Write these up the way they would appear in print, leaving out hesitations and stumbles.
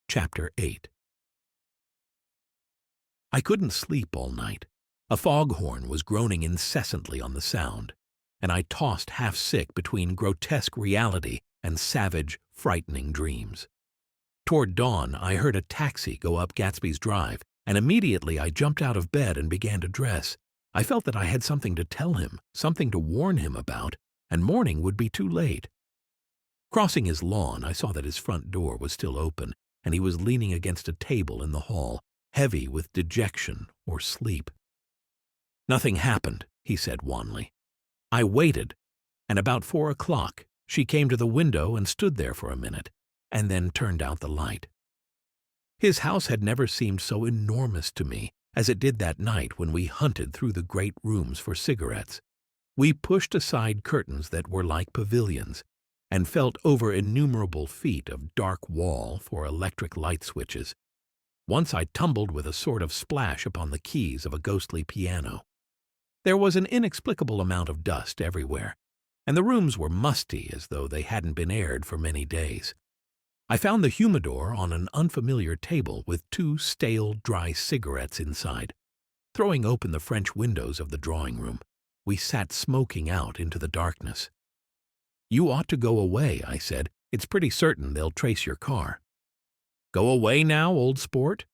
Chapter 8. I couldn't sleep all night. A foghorn was groaning incessantly on the sound, and I tossed half-sick between grotesque reality and savage, frightening dreams. Toward dawn, I heard a taxi go up Gatsby's Drive, and immediately I jumped out of bed and began to dress. I felt that I had something to tell him, something to warn him about, and morning would be too late. Crossing his lawn, I saw that his front door was still open, and he was leaning against a table in the hall, heavy with dejection or sleep. "Nothing happened," he said wanly. I waited, and about 4 o'clock she came to the window and stood there for a minute, and then turned out the light. His house had never seemed so enormous to me as it did that night when we hunted through the great rooms for cigarettes. We pushed aside curtains that were like pavilions, and felt over innumerable feet of dark wall for electric light switches. Once I tumbled with a sort of splash upon the keys of a ghostly piano. There was an inexplicable amount of dust everywhere, and the rooms were musty as though they hadn't been aired for many days. I found the humidor on an unfamiliar table with 2 stale, dry cigarettes inside. Throwing open the French windows of the drawing room, we sat smoking out into the darkness. "You ought to go away," I said. "It's pretty certain they'll trace your car." "Go away now, old sport?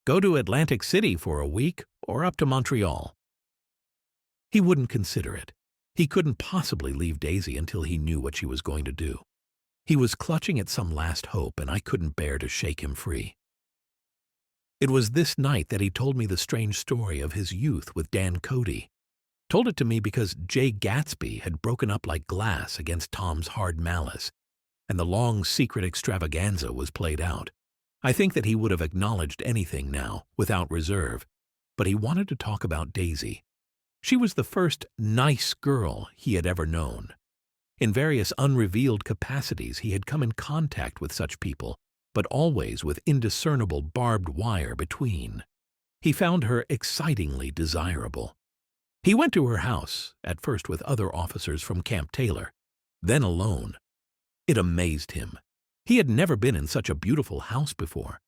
Go to Atlantic City for a week or up to Montreal." He wouldn't consider it. He couldn't possibly leave Daisy until he knew what she was going to do. He was clutching at some last hope, and I couldn't bear to shake him free. It was this night that he told me the strange story of his youth with Dan Cody. Told it to me because Great Gatsby had broken up like glass against Tom's hard malice, and the long secret extravaganza was played out. I think that he would have acknowledged anything now, without reserve, but he wanted to talk about Daisy. She was the first nice girl he had ever known. In various unrevealed capacities he had come in contact with such people, but always with indiscernible barbed wire between. He found her excitingly desirable. He went to her house, at first with other officers from Camp Taylor, then alone. It amazed him. He had never been in such a beautiful house before.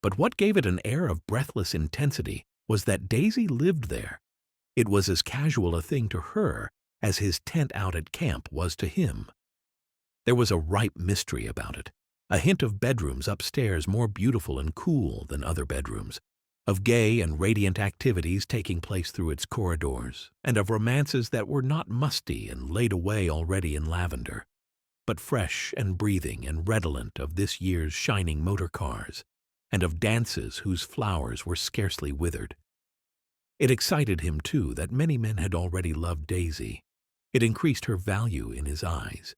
But what gave it an air of breathless intensity was that Daisy lived there. It was as casual a thing to her as his tent out at camp was to him. There was a ripe mystery about it, a hint of bedrooms upstairs more beautiful and cool than other bedrooms, of gay and radiant activities taking place through its corridors, and of romances that were not musty and laid away already in lavender, but fresh and breathing and redolent of this year's shining motor cars, and of dances whose flowers were scarcely withered. It excited him, too, that many men had already loved Daisy. It increased her value in his eyes.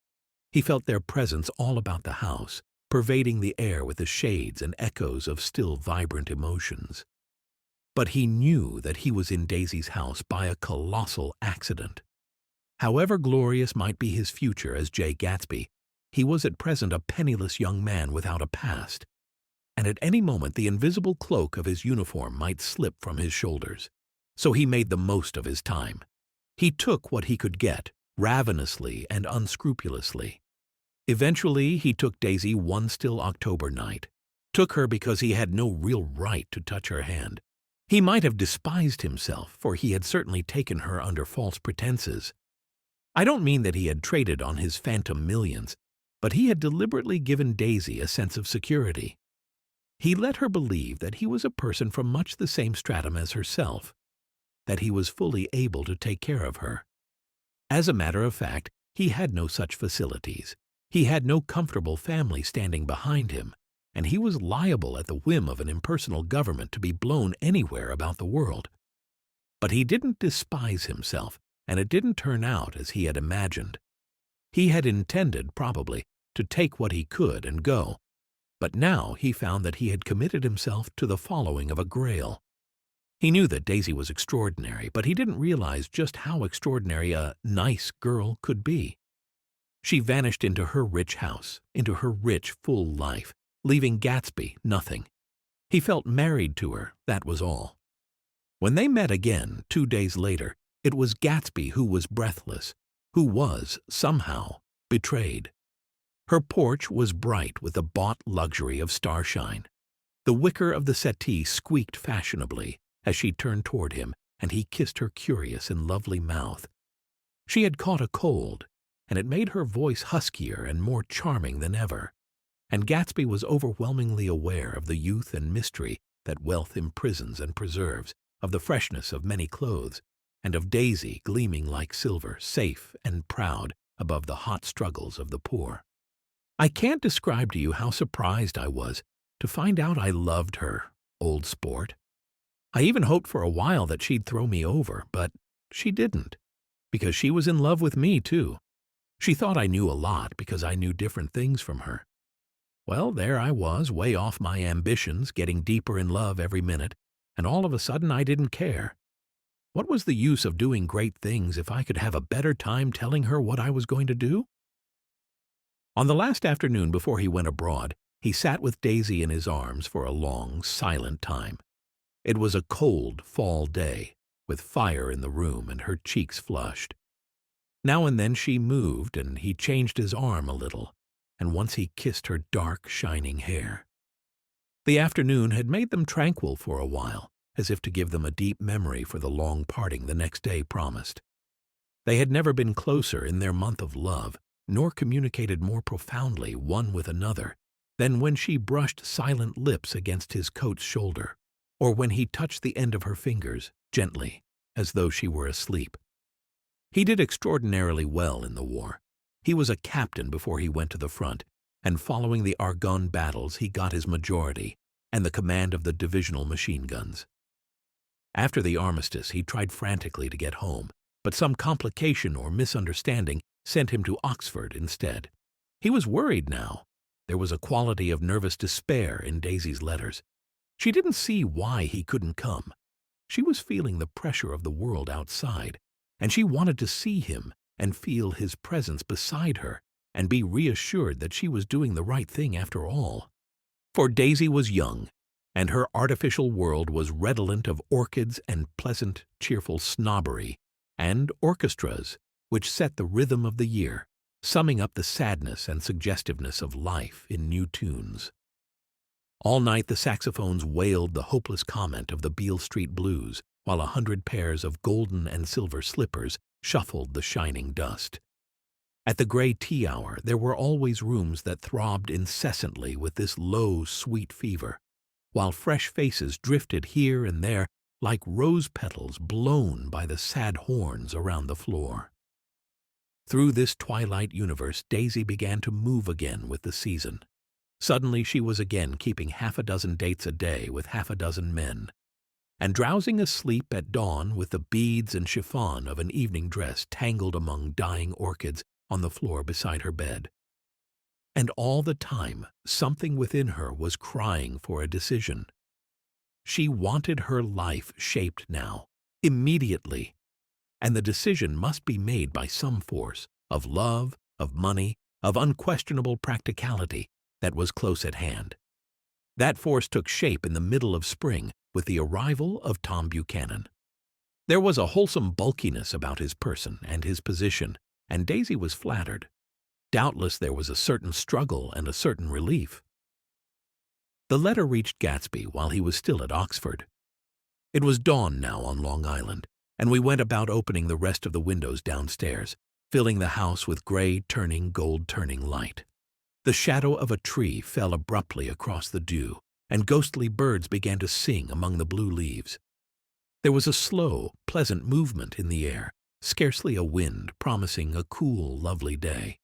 He felt their presence all about the house, pervading the air with the shades and echoes of still vibrant emotions. But he knew that he was in Daisy's house by a colossal accident. However glorious might be his future as Great Gatsby, he was at present a penniless young man without a past, and at any moment the invisible cloak of his uniform might slip from his shoulders. So he made the most of his time. He took what he could get, ravenously and unscrupulously. Eventually he took Daisy one still October night. Took her because he had no real right to touch her hand. He might have despised himself, for he had certainly taken her under false pretenses. I don't mean that he had traded on his phantom millions, but he had deliberately given Daisy a sense of security. He let her believe that he was a person from much the same stratum as herself, that he was fully able to take care of her. As a matter of fact, he had no such facilities. He had no comfortable family standing behind him, and he was liable at the whim of an impersonal government to be blown anywhere about the world. But he didn't despise himself, and it didn't turn out as he had imagined. He had intended, probably, to take what he could and go, but now he found that he had committed himself to the following of a grail. He knew that Daisy was extraordinary, but he didn't realize just how extraordinary a nice girl could be. She vanished into her rich house, into her rich, full life, leaving Gatsby nothing. He felt married to her, that was all. When they met again, 2 days later, it was Gatsby who was breathless, who was, somehow, betrayed. Her porch was bright with the bought luxury of starshine. The wicker of the settee squeaked fashionably as she turned toward him, and he kissed her curious and lovely mouth. She had caught a cold, and it made her voice huskier and more charming than ever, and Gatsby was overwhelmingly aware of the youth and mystery that wealth imprisons and preserves, of the freshness of many clothes, and of Daisy gleaming like silver, safe and proud above the hot struggles of the poor. I can't describe to you how surprised I was to find out I loved her, old sport. I even hoped for a while that she'd throw me over, but she didn't, because she was in love with me, too. She thought I knew a lot because I knew different things from her. Well, there I was, way off my ambitions, getting deeper in love every minute, and all of a sudden I didn't care. What was the use of doing great things if I could have a better time telling her what I was going to do? On the last afternoon before he went abroad, he sat with Daisy in his arms for a long, silent time. It was a cold fall day, with fire in the room and her cheeks flushed. Now and then she moved, and he changed his arm a little, and once he kissed her dark, shining hair. The afternoon had made them tranquil for a while, as if to give them a deep memory for the long parting the next day promised. They had never been closer in their month of love, nor communicated more profoundly one with another than when she brushed silent lips against his coat's shoulder, or when he touched the end of her fingers, gently, as though she were asleep. He did extraordinarily well in the war. He was a captain before he went to the front, and following the Argonne battles he got his majority and the command of the divisional machine guns. After the armistice he tried frantically to get home, but some complication or misunderstanding sent him to Oxford instead. He was worried now. There was a quality of nervous despair in Daisy's letters. She didn't see why he couldn't come. She was feeling the pressure of the world outside, and she wanted to see him and feel his presence beside her and be reassured that she was doing the right thing after all. For Daisy was young, and her artificial world was redolent of orchids and pleasant, cheerful snobbery, and orchestras, which set the rhythm of the year, summing up the sadness and suggestiveness of life in new tunes. All night the saxophones wailed the hopeless comment of the Beale Street blues, while 100 pairs of golden and silver slippers shuffled the shining dust. At the gray tea hour there were always rooms that throbbed incessantly with this low, sweet fever, while fresh faces drifted here and there like rose petals blown by the sad horns around the floor. Through this twilight universe Daisy began to move again with the season. Suddenly she was again keeping half a dozen dates a day with half a dozen men, and drowsing asleep at dawn with the beads and chiffon of an evening dress tangled among dying orchids on the floor beside her bed. And all the time something within her was crying for a decision. She wanted her life shaped now, immediately, and the decision must be made by some force of love, of money, of unquestionable practicality that was close at hand. That force took shape in the middle of spring with the arrival of Tom Buchanan. There was a wholesome bulkiness about his person and his position, and Daisy was flattered. Doubtless there was a certain struggle and a certain relief. The letter reached Gatsby while he was still at Oxford. It was dawn now on Long Island, and we went about opening the rest of the windows downstairs, filling the house with gray turning, gold turning light. The shadow of a tree fell abruptly across the dew, and ghostly birds began to sing among the blue leaves. There was a slow, pleasant movement in the air, scarcely a wind, promising a cool, lovely day.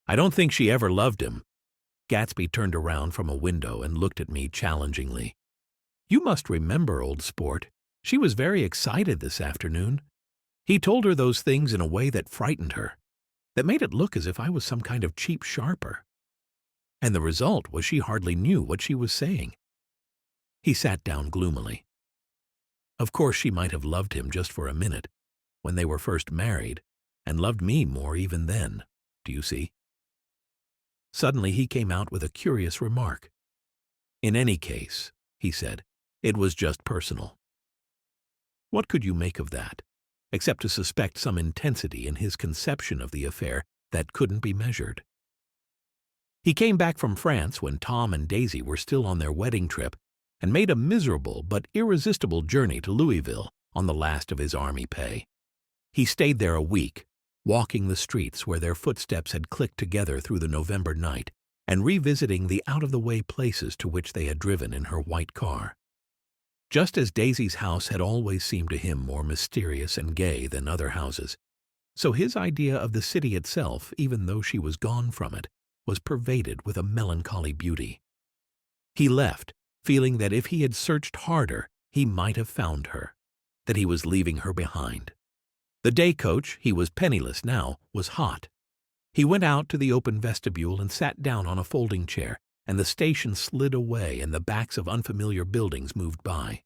I don't think she ever loved him. Gatsby turned around from a window and looked at me challengingly. You must remember, old sport. She was very excited this afternoon. He told her those things in a way that frightened her, that made it look as if I was some kind of cheap sharper. And the result was she hardly knew what she was saying. He sat down gloomily. Of course she might have loved him just for a minute, when they were first married, and loved me more even then, do you see? Suddenly he came out with a curious remark. In any case, he said, it was just personal. What could you make of that, except to suspect some intensity in his conception of the affair that couldn't be measured? He came back from France when Tom and Daisy were still on their wedding trip and made a miserable but irresistible journey to Louisville on the last of his army pay. He stayed there a week, walking the streets where their footsteps had clicked together through the November night and revisiting the out-of-the-way places to which they had driven in her white car. Just as Daisy's house had always seemed to him more mysterious and gay than other houses, so his idea of the city itself, even though she was gone from it, was pervaded with a melancholy beauty. He left, feeling that if he had searched harder, he might have found her, that he was leaving her behind. The day coach, he was penniless now, was hot. He went out to the open vestibule and sat down on a folding chair, and the station slid away and the backs of unfamiliar buildings moved by.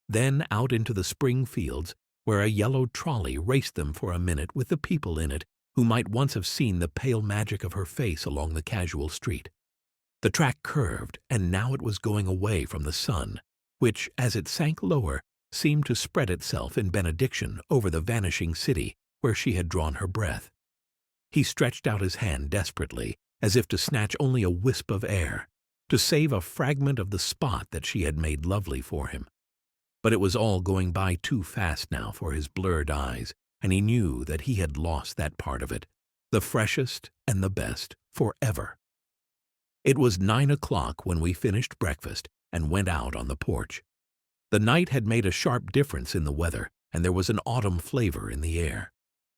Then out into the spring fields, where a yellow trolley raced them for a minute with the people in it who might once have seen the pale magic of her face along the casual street. The track curved, and now it was going away from the sun, which, as it sank lower, seemed to spread itself in benediction over the vanishing city where she had drawn her breath. He stretched out his hand desperately, as if to snatch only a wisp of air, to save a fragment of the spot that she had made lovely for him. But it was all going by too fast now for his blurred eyes, and he knew that he had lost that part of it, the freshest and the best, forever. It was 9 o'clock when we finished breakfast and went out on the porch. The night had made a sharp difference in the weather, and there was an autumn flavor in the air.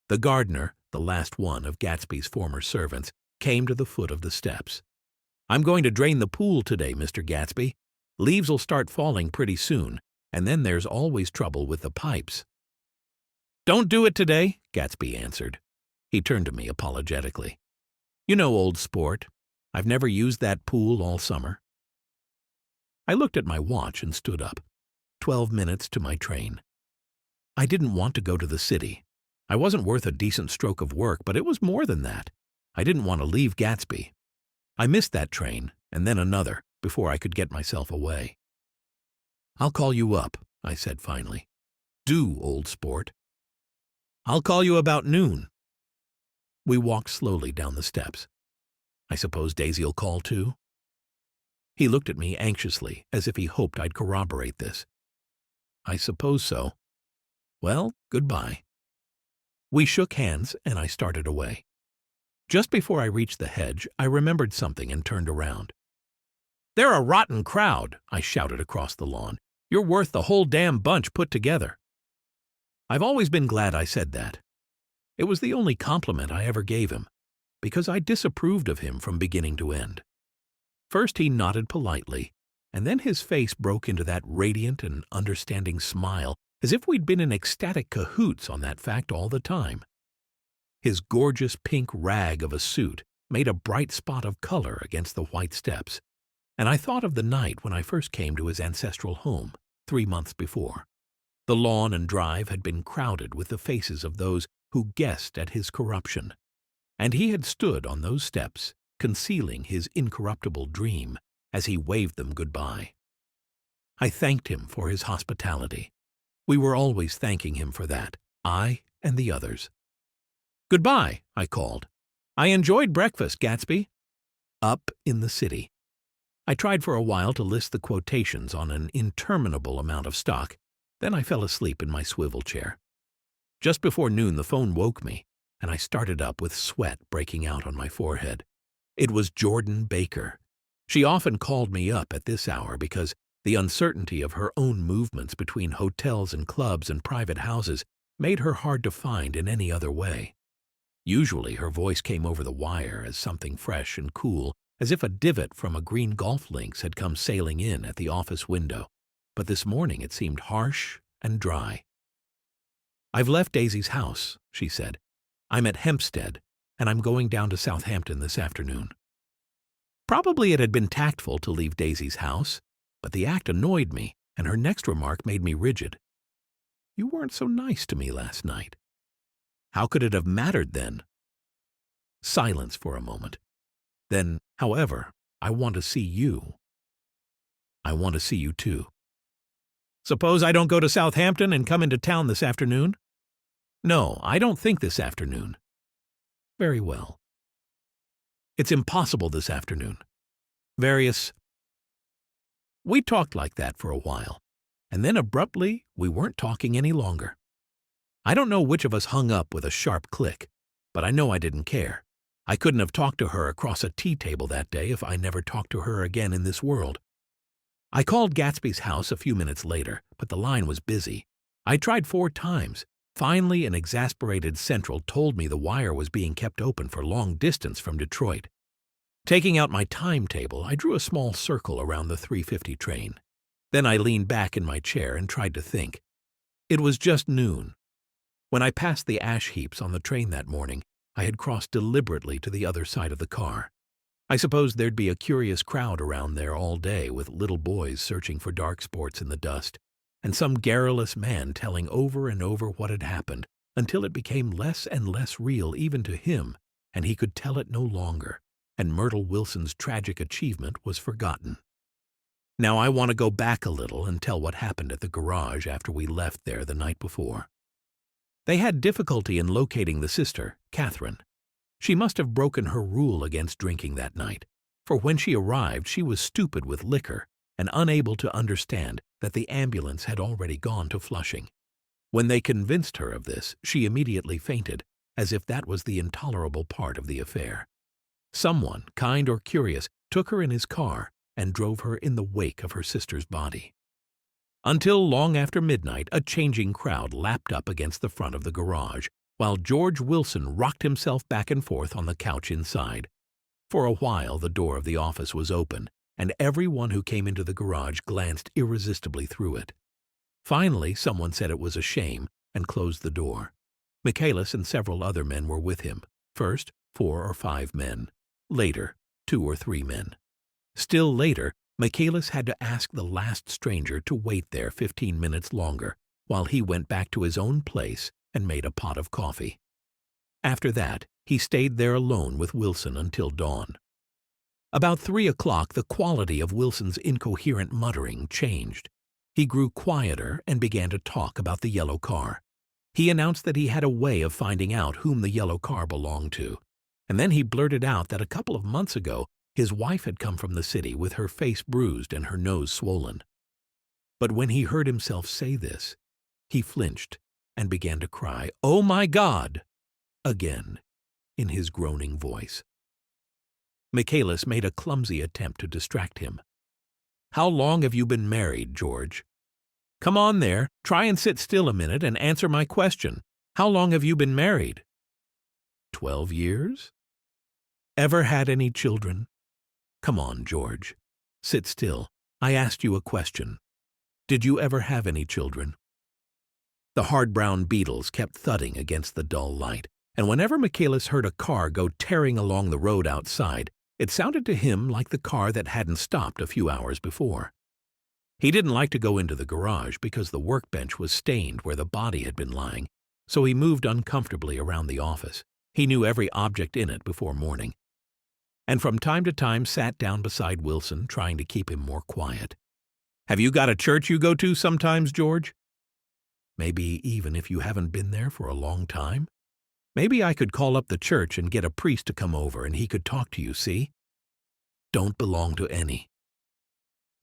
The gardener, the last one of Gatsby's former servants, came to the foot of the steps. "I'm going to drain the pool today, Mr. Gatsby. Leaves'll start falling pretty soon, and then there's always trouble with the pipes." "Don't do it today," Gatsby answered. He turned to me apologetically. "You know, old sport, I've never used that pool all summer." I looked at my watch and stood up. 12 minutes to my train. I didn't want to go to the city. I wasn't worth a decent stroke of work, but it was more than that. I didn't want to leave Gatsby. I missed that train, and then another, before I could get myself away. "I'll call you up," I said finally. "Do, old sport." "I'll call you about noon." We walked slowly down the steps. "I suppose Daisy'll call too?" He looked at me anxiously, as if he hoped I'd corroborate this. "I suppose so. Well, goodbye." We shook hands, and I started away. Just before I reached the hedge, I remembered something and turned around. "They're a rotten crowd," I shouted across the lawn. "You're worth the whole damn bunch put together." I've always been glad I said that. It was the only compliment I ever gave him, because I disapproved of him from beginning to end. First he nodded politely, and then his face broke into that radiant and understanding smile, as if we'd been in ecstatic cahoots on that fact all the time. His gorgeous pink rag of a suit made a bright spot of color against the white steps, and I thought of the night when I first came to his ancestral home, 3 months before. The lawn and drive had been crowded with the faces of those who guessed at his corruption, and he had stood on those steps, concealing his incorruptible dream as he waved them goodbye. I thanked him for his hospitality. We were always thanking him for that, I and the others. "Goodbye," I called. "I enjoyed breakfast, Gatsby." Up in the city. I tried for a while to list the quotations on an interminable amount of stock, then I fell asleep in my swivel chair. Just before noon the phone woke me, and I started up with sweat breaking out on my forehead. It was Jordan Baker. She often called me up at this hour because the uncertainty of her own movements between hotels and clubs and private houses made her hard to find in any other way. Usually her voice came over the wire as something fresh and cool, as if a divot from a green golf links had come sailing in at the office window, but this morning it seemed harsh and dry. "I've left Daisy's house," she said. "I'm at Hempstead, and I'm going down to Southampton this afternoon." Probably it had been tactful to leave Daisy's house, but the act annoyed me, and her next remark made me rigid. "You weren't so nice to me last night." How could it have mattered then? Silence for a moment. Then, however, I want to see you. I want to see you too. "Suppose I don't go to Southampton and come into town this afternoon?" "No, I don't think this afternoon." "Very well." It's impossible this afternoon. Various. We talked like that for a while, and then abruptly we weren't talking any longer. I don't know which of us hung up with a sharp click, but I know I didn't care. I couldn't have talked to her across a tea table that day if I never talked to her again in this world. I called Gatsby's house a few minutes later, but the line was busy. I tried 4 times. Finally, an exasperated central told me the wire was being kept open for long distance from Detroit. Taking out my timetable, I drew a small circle around the 3:50 train. Then I leaned back in my chair and tried to think. It was just noon. When I passed the ash heaps on the train that morning, I had crossed deliberately to the other side of the car. I supposed there'd be a curious crowd around there all day with little boys searching for dark spots in the dust, and some garrulous man telling over and over what had happened until it became less and less real even to him, and he could tell it no longer, and Myrtle Wilson's tragic achievement was forgotten. Now I want to go back a little and tell what happened at the garage after we left there the night before. They had difficulty in locating the sister, Catherine. She must have broken her rule against drinking that night, for when she arrived she was stupid with liquor and unable to understand that the ambulance had already gone to Flushing. When they convinced her of this, she immediately fainted, as if that was the intolerable part of the affair. Someone, kind or curious, took her in his car and drove her in the wake of her sister's body. Until long after midnight, a changing crowd lapped up against the front of the garage, while George Wilson rocked himself back and forth on the couch inside. For a while, the door of the office was open, and everyone who came into the garage glanced irresistibly through it. Finally, someone said it was a shame and closed the door. Michaelis and several other men were with him. First, 4 or 5 men. Later, 2 or 3 men. Still later, Michaelis had to ask the last stranger to wait there 15 minutes longer while he went back to his own place and made a pot of coffee. After that, he stayed there alone with Wilson until dawn. About 3 o'clock, the quality of Wilson's incoherent muttering changed. He grew quieter and began to talk about the yellow car. He announced that he had a way of finding out whom the yellow car belonged to, and then he blurted out that a couple of months ago his wife had come from the city with her face bruised and her nose swollen. But when he heard himself say this, he flinched and began to cry, "Oh my God!" again, in his groaning voice. Michaelis made a clumsy attempt to distract him. "How long have you been married, George? Come on there, try and sit still a minute and answer my question. How long have you been married?" 12 years? Ever had any children? Come on, George. Sit still. I asked you a question. Did you ever have any children? The hard brown beetles kept thudding against the dull light, and whenever Michaelis heard a car go tearing along the road outside, it sounded to him like the car that hadn't stopped a few hours before. He didn't like to go into the garage because the workbench was stained where the body had been lying, so he moved uncomfortably around the office. He knew every object in it before morning, and from time to time sat down beside Wilson, trying to keep him more quiet. "Have you got a church you go to sometimes, George? Maybe even if you haven't been there for a long time? Maybe I could call up the church and get a priest to come over and he could talk to you, see? Don't belong to any.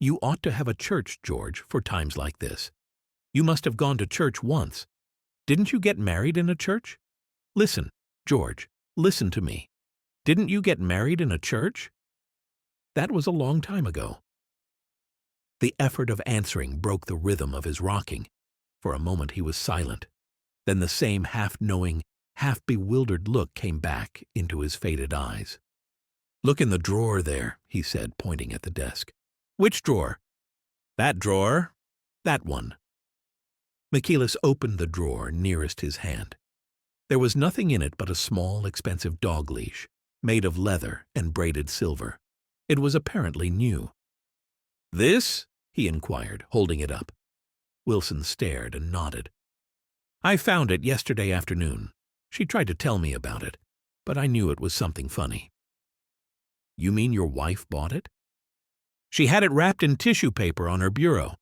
You ought to have a church, George, for times like this. You must have gone to church once. Didn't you get married in a church? Listen, George, listen to me. Didn't you get married in a church? That was a long time ago." The effort of answering broke the rhythm of his rocking. For a moment he was silent. Then the same half-knowing, half-bewildered look came back into his faded eyes. "Look in the drawer there," he said, pointing at the desk. "Which drawer?" "That drawer. That one." Michaelis opened the drawer nearest his hand. There was nothing in it but a small, expensive dog leash, made of leather and braided silver. It was apparently new. "This?" he inquired, holding it up. Wilson stared and nodded. "I found it yesterday afternoon. She tried to tell me about it, but I knew it was something funny." "You mean your wife bought it?" "She had it wrapped in tissue paper on her bureau."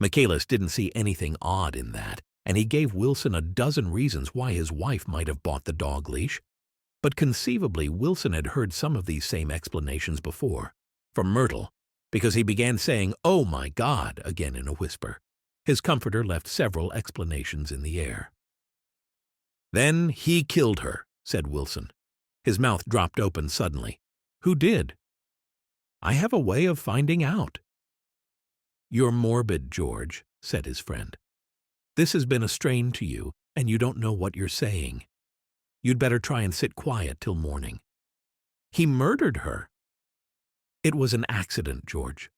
Michaelis didn't see anything odd in that, and he gave Wilson a dozen reasons why his wife might have bought the dog leash. But conceivably, Wilson had heard some of these same explanations before, from Myrtle, because he began saying, "Oh my God," again in a whisper. His comforter left several explanations in the air. "Then he killed her," said Wilson. His mouth dropped open suddenly. "Who did?" "I have a way of finding out." "You're morbid, George," said his friend. "This has been a strain to you, and you don't know what you're saying. You'd better try and sit quiet till morning." "He murdered her." "It was an accident, George."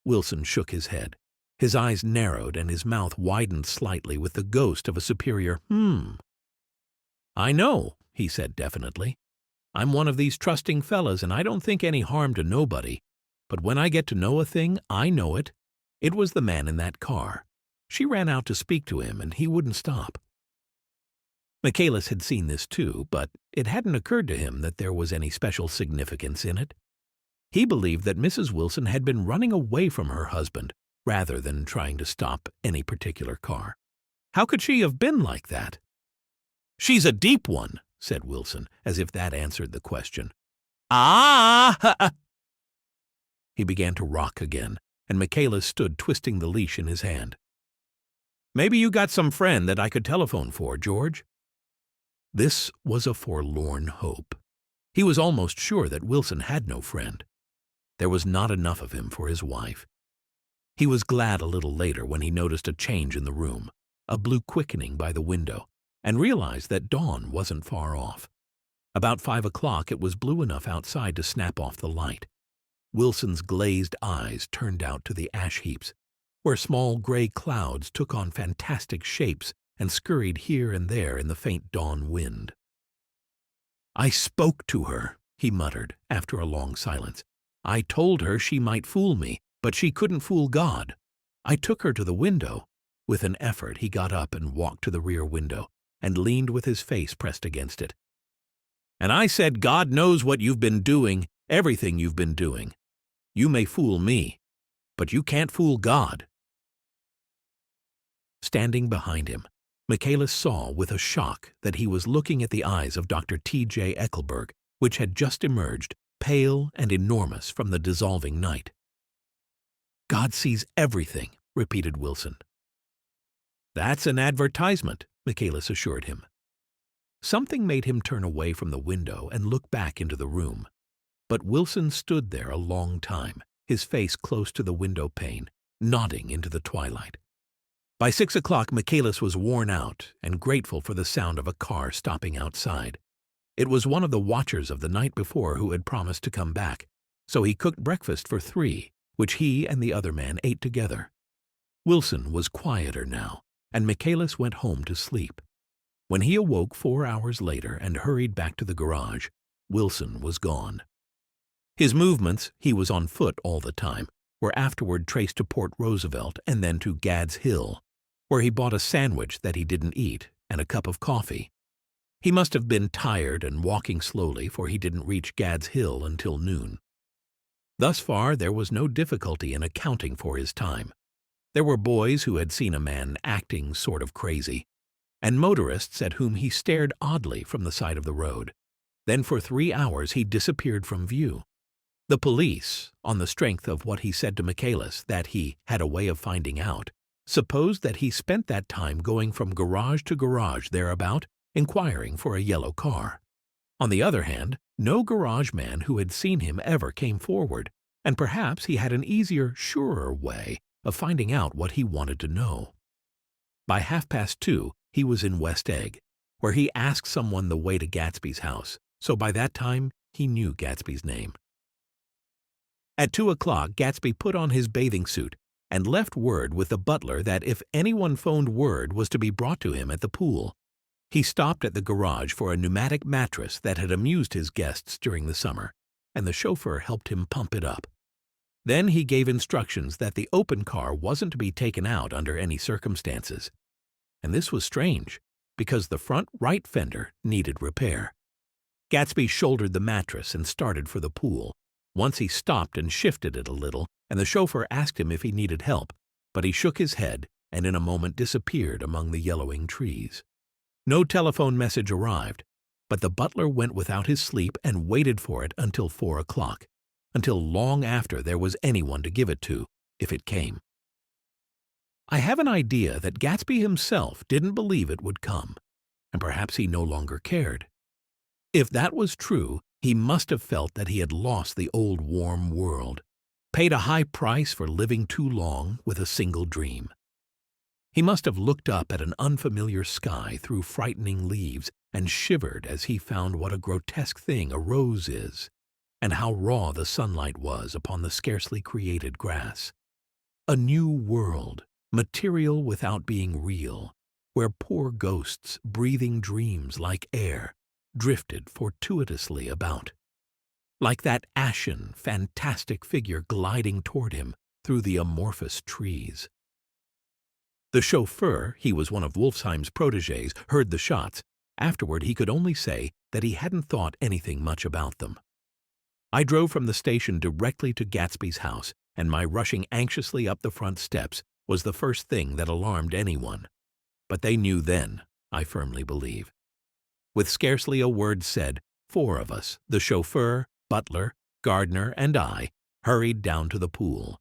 Wilson shook his head. His eyes narrowed and his mouth widened slightly with the ghost of a superior "I know," he said definitely. "I'm one of these trusting fellas, and I don't think any harm to nobody. But when I get to know a thing, I know it. It was the man in that car. She ran out to speak to him, and he wouldn't stop." Michaelis had seen this too, but it hadn't occurred to him that there was any special significance in it. He believed that Mrs. Wilson had been running away from her husband rather than trying to stop any particular car. How could she have been like that? "She's a deep one," said Wilson, as if that answered the question. "Ah!" He began to rock again, and Michaelis stood twisting the leash in his hand. "Maybe you got some friend that I could telephone for, George?" This was a forlorn hope. He was almost sure that Wilson had no friend. There was not enough of him for his wife. He was glad a little later when he noticed a change in the room, a blue quickening by the window, and realized that dawn wasn't far off. About 5 o'clock it was blue enough outside to snap off the light. Wilson's glazed eyes turned out to the ash heaps, where small gray clouds took on fantastic shapes and scurried here and there in the faint dawn wind. "I spoke to her," he muttered after a long silence. "I told her she might fool me, but she couldn't fool God. I took her to the window." With an effort he got up and walked to the rear window and leaned with his face pressed against it. "And I said, God knows what you've been doing, everything you've been doing. You may fool me, but you can't fool God." Standing behind him, Michaelis saw with a shock that he was looking at the eyes of Dr. T.J. Eckelberg, which had just emerged, pale and enormous from the dissolving night. "God sees everything," repeated Wilson. "That's an advertisement," Michaelis assured him. Something made him turn away from the window and look back into the room. But Wilson stood there a long time, his face close to the window pane, nodding into the twilight. By 6 o'clock, Michaelis was worn out and grateful for the sound of a car stopping outside. It was one of the watchers of the night before who had promised to come back, so he cooked breakfast for 3, which he and the other man ate together. Wilson was quieter now, and Michaelis went home to sleep. When he awoke 4 hours later and hurried back to the garage, Wilson was gone. His movements, he was on foot all the time, were afterward traced to Port Roosevelt and then to Gad's Hill, where he bought a sandwich that he didn't eat and a cup of coffee. He must have been tired and walking slowly, for he didn't reach Gad's Hill until noon. Thus far there was no difficulty in accounting for his time. There were boys who had seen a man acting sort of crazy, and motorists at whom he stared oddly from the side of the road. Then for 3 hours he disappeared from view. The police, on the strength of what he said to Michaelis, that he had a way of finding out, supposed that he spent that time going from garage to garage thereabout, inquiring for a yellow car. On the other hand, no garage man who had seen him ever came forward, and perhaps he had an easier, surer way of finding out what he wanted to know. By 2:30, he was in West Egg, where he asked someone the way to Gatsby's house, so by that time he knew Gatsby's name. At 2 o'clock, Gatsby put on his bathing suit and left word with the butler that if anyone phoned word was to be brought to him at the pool. He stopped at the garage for a pneumatic mattress that had amused his guests during the summer, and the chauffeur helped him pump it up. Then he gave instructions that the open car wasn't to be taken out under any circumstances. And this was strange, because the front right fender needed repair. Gatsby shouldered the mattress and started for the pool. Once he stopped and shifted it a little, and the chauffeur asked him if he needed help, but he shook his head and in a moment disappeared among the yellowing trees. No telephone message arrived, but the butler went without his sleep and waited for it until 4 o'clock, until long after there was anyone to give it to, if it came. I have an idea that Gatsby himself didn't believe it would come, and perhaps he no longer cared. If that was true, he must have felt that he had lost the old warm world, paid a high price for living too long with a single dream. He must have looked up at an unfamiliar sky through frightening leaves and shivered as he found what a grotesque thing a rose is, and how raw the sunlight was upon the scarcely created grass. A new world, material without being real, where poor ghosts, breathing dreams like air, drifted fortuitously about. Like that ashen, fantastic figure gliding toward him through the amorphous trees. The chauffeur, he was one of Wolfsheim's protégés, heard the shots. Afterward, he could only say that he hadn't thought anything much about them. I drove from the station directly to Gatsby's house, and my rushing anxiously up the front steps was the first thing that alarmed anyone. But they knew then, I firmly believe. With scarcely a word said, 4 of us, the chauffeur, butler, gardener, and I, hurried down to the pool.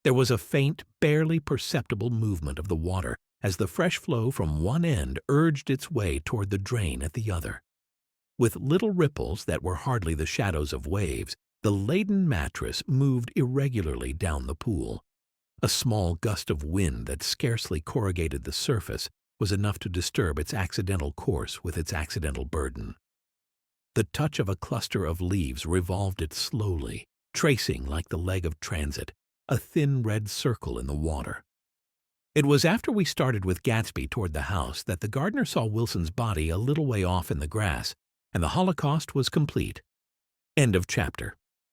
There was a faint, barely perceptible movement of the water as the fresh flow from one end urged its way toward the drain at the other. With little ripples that were hardly the shadows of waves, the laden mattress moved irregularly down the pool. A small gust of wind that scarcely corrugated the surface was enough to disturb its accidental course with its accidental burden. The touch of a cluster of leaves revolved it slowly, tracing like the leg of transit, a thin red circle in the water. It was after we started with Gatsby toward the house that the gardener saw Wilson's body a little way off in the grass, and the Holocaust was complete. End of chapter.